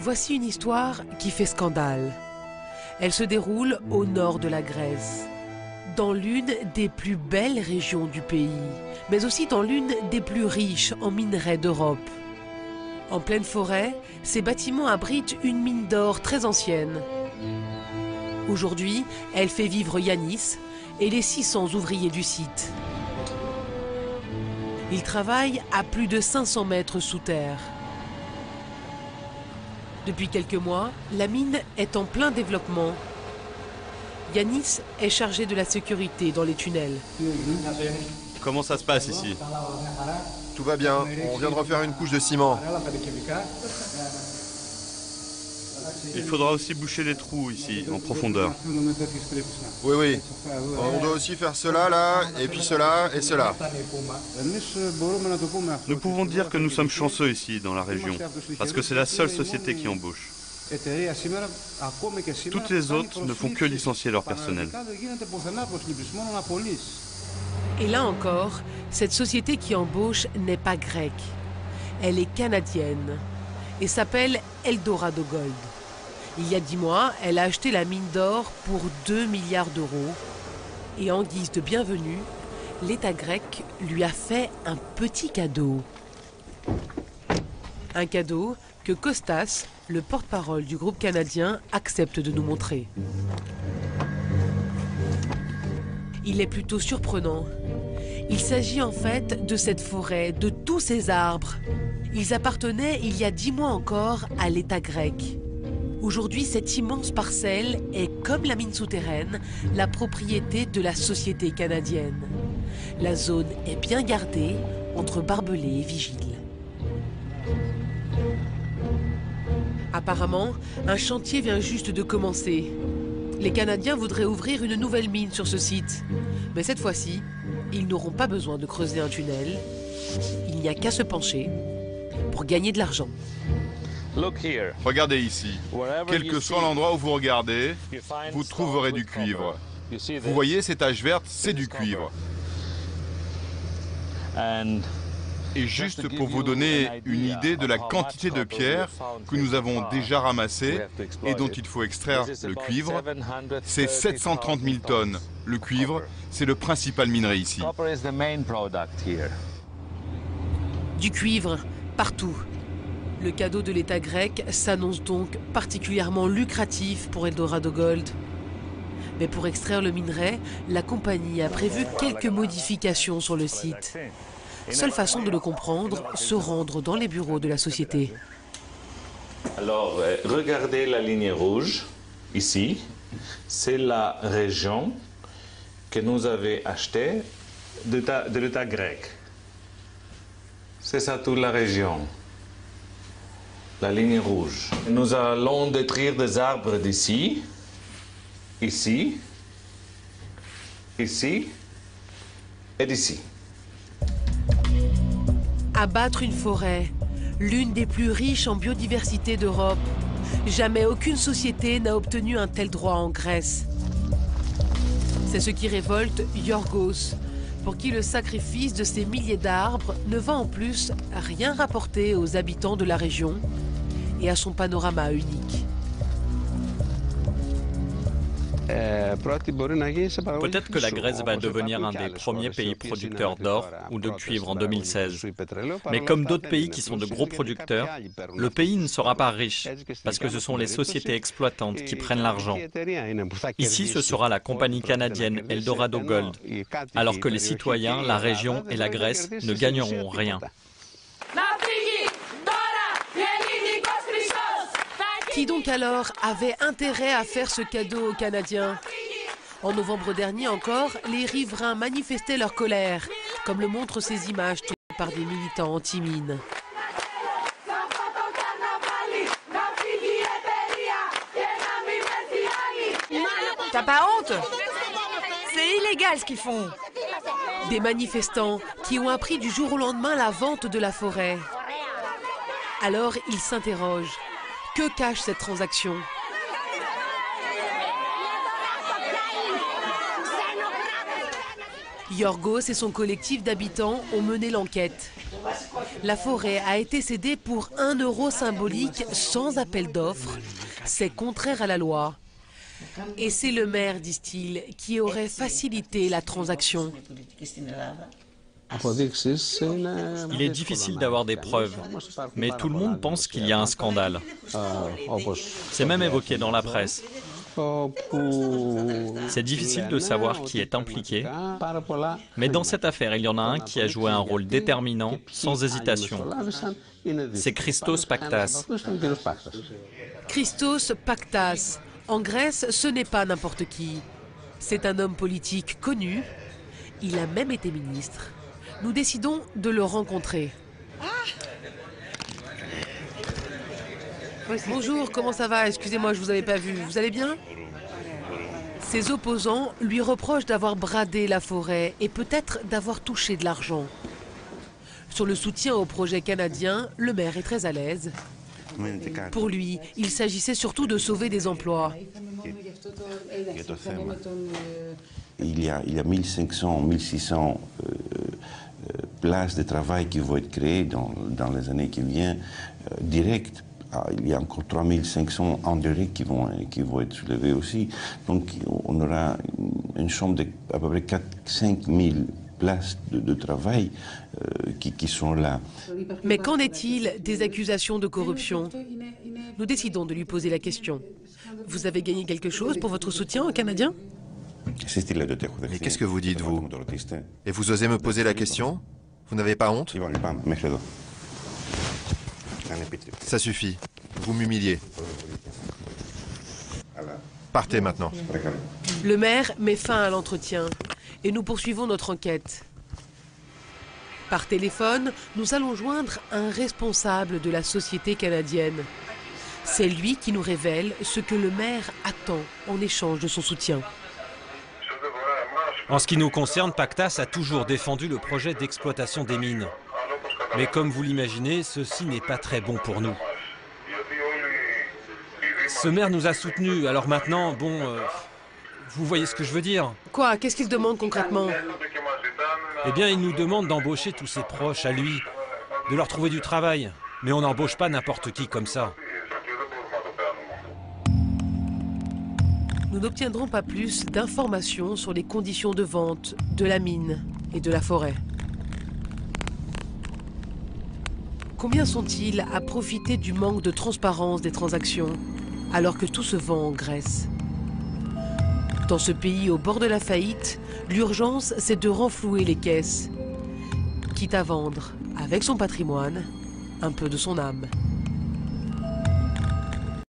Voici une histoire qui fait scandale. Elle se déroule au nord de la Grèce, dans l'une des plus belles régions du pays, mais aussi dans l'une des plus riches en minerais d'Europe. En pleine forêt, ces bâtiments abritent une mine d'or très ancienne. Aujourd'hui, elle fait vivre Yanis et les 600 ouvriers du site. Ils travaillent à plus de 500 mètres sous terre. Depuis quelques mois, la mine est en plein développement. Yanis est chargé de la sécurité dans les tunnels. Comment ça se passe ici? Tout va bien, on vient de refaire une couche de ciment. Il faudra aussi boucher les trous ici, en profondeur. Oui. On doit aussi faire cela, là, et puis cela, et cela. Nous pouvons dire que nous sommes chanceux ici, dans la région, parce que c'est la seule société qui embauche. Toutes les autres ne font que licencier leur personnel. Et là encore, cette société qui embauche n'est pas grecque. Elle est canadienne et s'appelle Eldorado Gold. Il y a 10 mois, elle a acheté la mine d'or pour 2 milliards d'euros. Et en guise de bienvenue, l'État grec lui a fait un petit cadeau. Un cadeau que Kostas, le porte-parole du groupe canadien, accepte de nous montrer. Il est plutôt surprenant. Il s'agit en fait de cette forêt, de tous ces arbres. Ils appartenaient il y a 10 mois encore à l'État grec. Aujourd'hui, cette immense parcelle est, comme la mine souterraine, la propriété de la société canadienne. La zone est bien gardée entre barbelés et vigiles. Apparemment, un chantier vient juste de commencer. Les Canadiens voudraient ouvrir une nouvelle mine sur ce site. Mais cette fois-ci, ils n'auront pas besoin de creuser un tunnel. Il n'y a qu'à se pencher pour gagner de l'argent. Regardez ici. Quel que soit l'endroit où vous regardez, vous trouverez du cuivre. Vous voyez ces taches vertes, c'est du cuivre. Et juste pour vous donner une idée de la quantité de pierres que nous avons déjà ramassées et dont il faut extraire le cuivre, c'est 730 000 tonnes. Le cuivre, c'est le principal minerai ici. Du cuivre, partout. Le cadeau de l'État grec s'annonce donc particulièrement lucratif pour Eldorado Gold. Mais pour extraire le minerai, la compagnie a prévu quelques modifications sur le site. Seule façon de le comprendre, se rendre dans les bureaux de la société. Alors, regardez la ligne rouge, ici. C'est la région que nous avons achetée de l'État grec. C'est ça toute la région. La ligne rouge. Nous allons détruire des arbres d'ici, ici, ici et d'ici. Abattre une forêt, l'une des plus riches en biodiversité d'Europe. Jamais aucune société n'a obtenu un tel droit en Grèce. C'est ce qui révolte Yorgos, pour qui le sacrifice de ces milliers d'arbres ne va en plus rien rapporter aux habitants de la région et à son panorama unique. Peut-être que la Grèce va devenir un des premiers pays producteurs d'or ou de cuivre en 2016. Mais comme d'autres pays qui sont de gros producteurs, le pays ne sera pas riche parce que ce sont les sociétés exploitantes qui prennent l'argent. Ici, ce sera la compagnie canadienne Eldorado Gold, alors que les citoyens, la région et la Grèce ne gagneront rien. Qui donc alors avait intérêt à faire ce cadeau aux Canadiens? En novembre dernier encore, les riverains manifestaient leur colère, comme le montrent ces images tournées par des militants anti-mines. T'as pas honte? C'est illégal ce qu'ils font. Des manifestants qui ont appris du jour au lendemain la vente de la forêt. Alors ils s'interrogent. Que cache cette transaction? Yorgos et son collectif d'habitants ont mené l'enquête. La forêt a été cédée pour 1 euro symbolique sans appel d'offres. C'est contraire à la loi. Et c'est le maire, disent-ils, qui aurait facilité la transaction. Il est difficile d'avoir des preuves, mais tout le monde pense qu'il y a un scandale. C'est même évoqué dans la presse. C'est difficile de savoir qui est impliqué, mais dans cette affaire, il y en a un qui a joué un rôle déterminant, sans hésitation. C'est Christos Paktas. Christos Paktas. En Grèce, ce n'est pas n'importe qui. C'est un homme politique connu. Il a même été ministre. Nous décidons de le rencontrer. Bonjour, comment ça va? Excusez-moi, je vous avais pas vu. Vous allez bien? Ses opposants lui reprochent d'avoir bradé la forêt et peut-être d'avoir touché de l'argent. Sur le soutien au projet canadien, le maire est très à l'aise. Pour lui, il s'agissait surtout de sauver des emplois. Il y a 1500, 1600 places de travail qui vont être créées dans les années qui viennent, directes. Il y a encore 3500 indirects qui vont être soulevés aussi. Donc on aura une chambre d'à peu près 5 000 places de travail qui sont là. Mais qu'en est-il des accusations de corruption? Nous décidons de lui poser la question. Vous avez gagné quelque chose pour votre soutien aux Canadiens? Mais qu'est-ce que vous dites, vous? Et vous osez me poser la question? Vous n'avez pas honte? Ça suffit. Vous m'humiliez. Partez maintenant. Le maire met fin à l'entretien et nous poursuivons notre enquête. Par téléphone, nous allons joindre un responsable de la société canadienne. C'est lui qui nous révèle ce que le maire attend en échange de son soutien. En ce qui nous concerne, Paktas a toujours défendu le projet d'exploitation des mines. Mais comme vous l'imaginez, ceci n'est pas très bon pour nous. Ce maire nous a soutenus, alors maintenant, vous voyez ce que je veux dire. Quoi? Qu'est-ce qu'il demande concrètement? Eh bien, il nous demande d'embaucher tous ses proches à lui, de leur trouver du travail. Mais on n'embauche pas n'importe qui comme ça. Nous n'obtiendrons pas plus d'informations sur les conditions de vente de la mine et de la forêt. Combien sont-ils à profiter du manque de transparence des transactions, alors que tout se vend en Grèce? Dans ce pays au bord de la faillite, l'urgence, c'est de renflouer les caisses, quitte à vendre, avec son patrimoine, un peu de son âme.